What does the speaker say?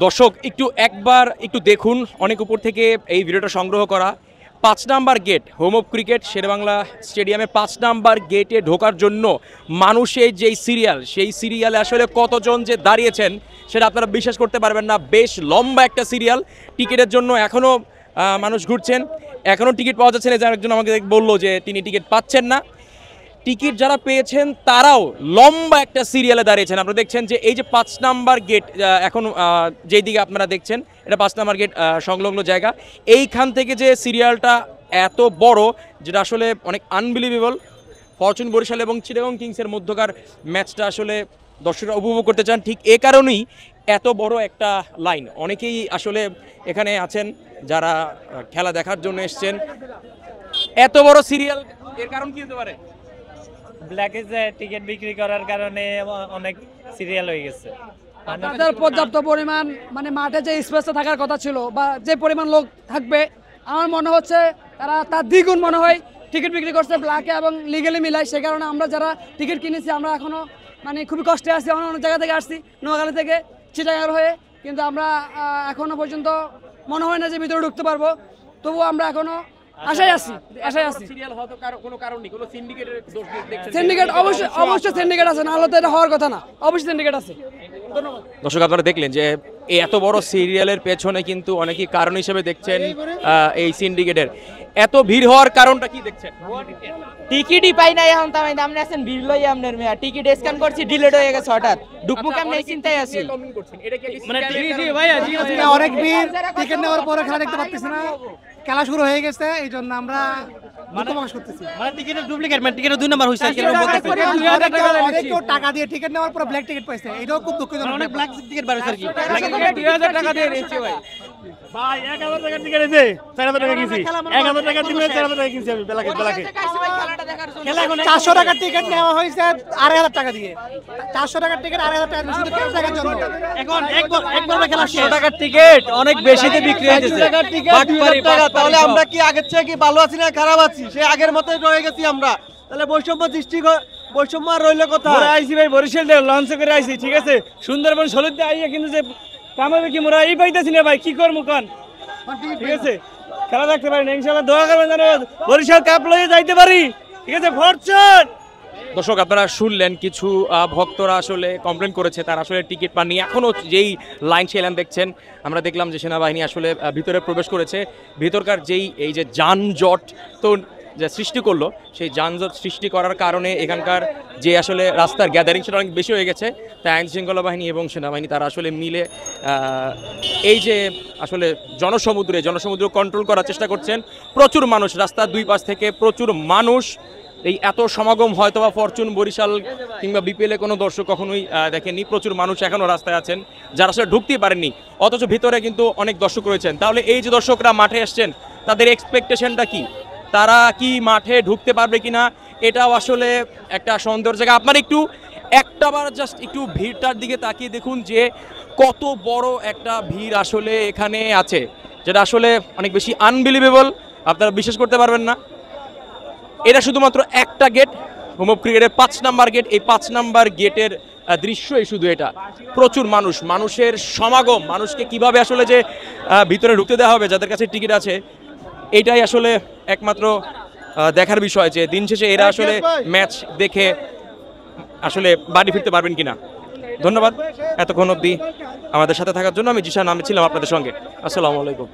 দর্শক একটু দেখুন, অনেক উপর থেকে এই ভিডিওটা সংগ্রহ করা। ৫ number gate, home of cricket Sher-e-Bangla স্টেডিয়ামে ৫ নাম্বার গেটে ঢোকার জন্য মানুষের যেই সিরিয়াল, সেই সিরিয়ালে আসলে কতজন যে দাঁড়িয়েছেন সেটা আপনারা বিশ্বাস করতে পারবেন না। বেশ লম্বা একটা সিরিয়াল। টিকিটের জন্য এখনও মানুষ ঘুরছেন, এখনও টিকিট পাওয়া যাচ্ছে না। যার একজন আমাকে বললো যে তিনি টিকিট পাচ্ছেন না। টিকিট যারা পেয়েছেন তারাও লম্বা একটা সিরিয়ালে দাঁড়িয়েছেন। আপনারা দেখছেন যে এই যে ৫ নাম্বার গেট, এখন যেই দিকে আপনারা দেখছেন এটা ৫ নাম্বার গেট সংলগ্ন জায়গা। এইখান থেকে যে সিরিয়ালটা এত বড়, যেটা আসলে অনেক আনবিলিভেবল। ফরচুন বরিশাল এবং চিটাগং কিংসের মধ্যকার ম্যাচটা আসলে দর্শকরা উপভোগ করতে চান। ঠিক এ কারণেই এত বড় একটা লাইন। অনেকেই আসলে এখানে আছেন যারা খেলা দেখার জন্য এসছেন। এত বড় সিরিয়াল, এর কারণ কি হতে পারে? ব্ল্যাকে টিকিট বিক্রি করার কারণে অনেক সিরিয়াল হয়ে গেছে। তাদের পর্যাপ্ত পরিমাণ মাঠে যে স্পেসটা থাকার কথা ছিল বা যে পরিমাণ লোক থাকবে, আমার মনে হচ্ছে তার দ্বিগুণ মনে হয় টিকিট বিক্রি করছে ব্ল্যাকে এবং লিগালি মিলাই। সে কারণে আমরা যারা টিকিট কিনেছি আমরা এখনও খুবই কষ্টে আছি। আমরা অনেক জায়গা থেকে আসছি, নোয়াখালী থেকে, চিটাগাং হয়ে, কিন্তু আমরা এখনও পর্যন্ত মনে হয় না যে ভিতরে ঢুকতে পারবো। তবুও আমরা এখনও আশায় আছি। সিরিয়াল হয়তো কোনো কারণ নেই, কোনো সিন্ডিকেটের দোষ দেখছেন? সিন্ডিকেট অবশ্যই সিন্ডিকেট আছে, না হলে তো এটা হওয়ার কথা না। অবশ্যই সিন্ডিকেট আছে। দর্শক আপনারা দেখলেন যে এই এত বড় সিরিয়ালের পেছনে কিন্তু অনেকেই কারণ হিসেবে দেখছেন এই সিন্ডিকেটের। এত ভিড় হওয়ার কারণটা কি দেখছেন? টিকিটই পাই না এখন। তাই আপনি আছেন ভিড় লই আপনার মেয়া টিকিট স্ক্যান করছি, ডিলিট হয়ে গেছে হঠাৎ। ডুকমু কেমনে চিন্তায় আছি। অনেক ভিড়, টিকিট নেওয়ার পরে খেলা দেখতে পাচ্ছি না, খেলা শুরু হয়ে গেছে, এই জন্য আমরা প্রকাশ করতেছি। টিকিটের ডুপ্লিকেট, টিকিটের 2 নাম্বার হইছে। অনেকেও টাকা দিয়ে টিকিট নেওয়ার পর ব্ল্যাক টিকিট পাইছে, এটাও খুব দুঃখজনক। অনেক ব্ল্যাক টিকিট বার হইছে আর কি। 2000 টাকা দিয়ে নিয়েছে ভাই। ভাই 1000 টাকা টিকিট আছে, 4000 টাকা কিনছি। 1000 টাকা দিয়ে 4000 টাকা কিনছি আমি ব্ল্যাকে। খেলা এখন 400 টাকা টিকিট নেওয়া হয়েছে 8000 টাকা দিয়ে। 400 টাকার টিকিট 8000 টাকা শুধু খেলা দেখার জন্য। এখন একবার খেলা 100 টাকার টিকিট অনেক বেশিতে বিক্রি হয়েছে। 500 টাকার টিকিট 2000 টাকা। তাহলে আমরা কি আগের থেকে কি ভালো আছি না খারাপ আছি? সে আগের মতোই রয়ে গেছি আমরা। তাহলে বৈষম্য আর রইল কোথায়? মোরা আইছি ভাই বরিশাল দিয়ে লঞ্চ করে আইছি, ঠিক আছে? সুন্দরবন সলিতে আইয়া কিন্তু যে কামাবে কি মোরা এই পাইতেছি না ভাই, কি করবো কোন? ঠিক আছে, খেলা দেখতে পারি না। ইনশাআল্লাহ দোয়া করবেন যেন বরিশাল কাপ লইয়ে যাইতে পারি, ঠিক আছে? ফরচুন। দর্শক আপনারা শুনলেন কিছু ভক্তরা আসলে কমপ্লেন করেছে, তারা আসলে টিকিট পাননি। এখনও যেই লাইন সেই লাইন দেখছেন, আমরা দেখলাম যে সেনাবাহিনী আসলে ভিতরে প্রবেশ করেছে। ভিতরকার এই যে যানজট তো যা সৃষ্টি করলো, সেই যানজট সৃষ্টি করার কারণে এখানকার যে আসলে রাস্তার গ্যাদারিং সেটা অনেক বেশি হয়ে গেছে। তাই আইন শৃঙ্খলা বাহিনী এবং সেনাবাহিনী তারা আসলে মিলে এই যে আসলে জনসমুদ্র কন্ট্রোল করার চেষ্টা করছেন। প্রচুর মানুষ, রাস্তার দুই পাশ থেকে প্রচুর মানুষ। এই এত সমাগম হয়তো বা ফরচুন বরিশাল কিংবা বিপিএলে কোনো দর্শক কখনোই দেখেননি। প্রচুর মানুষ এখনও রাস্তায় আছেন যারা আসলে ঢুকতেই পারেননি, অথচ ভিতরে কিন্তু অনেক দর্শক রয়েছেন। তাহলে এই যে দর্শকরা মাঠে এসছেন, তাদের এক্সপেকটেশনটা কি? তারা কি মাঠে ঢুকতে পারবে কিনা, এটাও আসলে একটা সন্দেহের জায়গা। আপনার একটাবার জাস্ট একটু ভিড়টার দিকে তাকিয়ে দেখুন যে কত বড় একটা ভিড় আসলে এখানে আছে, যেটা আসলে অনেক বেশি আনবিলিভেবল। আপনারা বিশ্বাস করতে পারবেন না। এটা শুধুমাত্র একটা গেট, হোম অফ ক্রিকেটের ৫ নাম্বার গেট। এই ৫ নাম্বার গেটের দৃশ্যই শুধু এটা। প্রচুর মানুষের সমাগম। মানুষকে কিভাবে আসলে যে ভিতরে ঢুকতে দেওয়া হবে যাদের কাছে টিকিট আছে, এটাই আসলে একমাত্র দেখার বিষয় যে দিন শেষে এরা আসলে ম্যাচ দেখে আসলে বাড়ি ফিরতে পারবেন কিনা। ধন্যবাদ এতক্ষণ অবধি আমাদের সাথে থাকার জন্য। আমি জিশান, আমি ছিলাম আপনাদের সঙ্গে। আসসালামু আলাইকুম।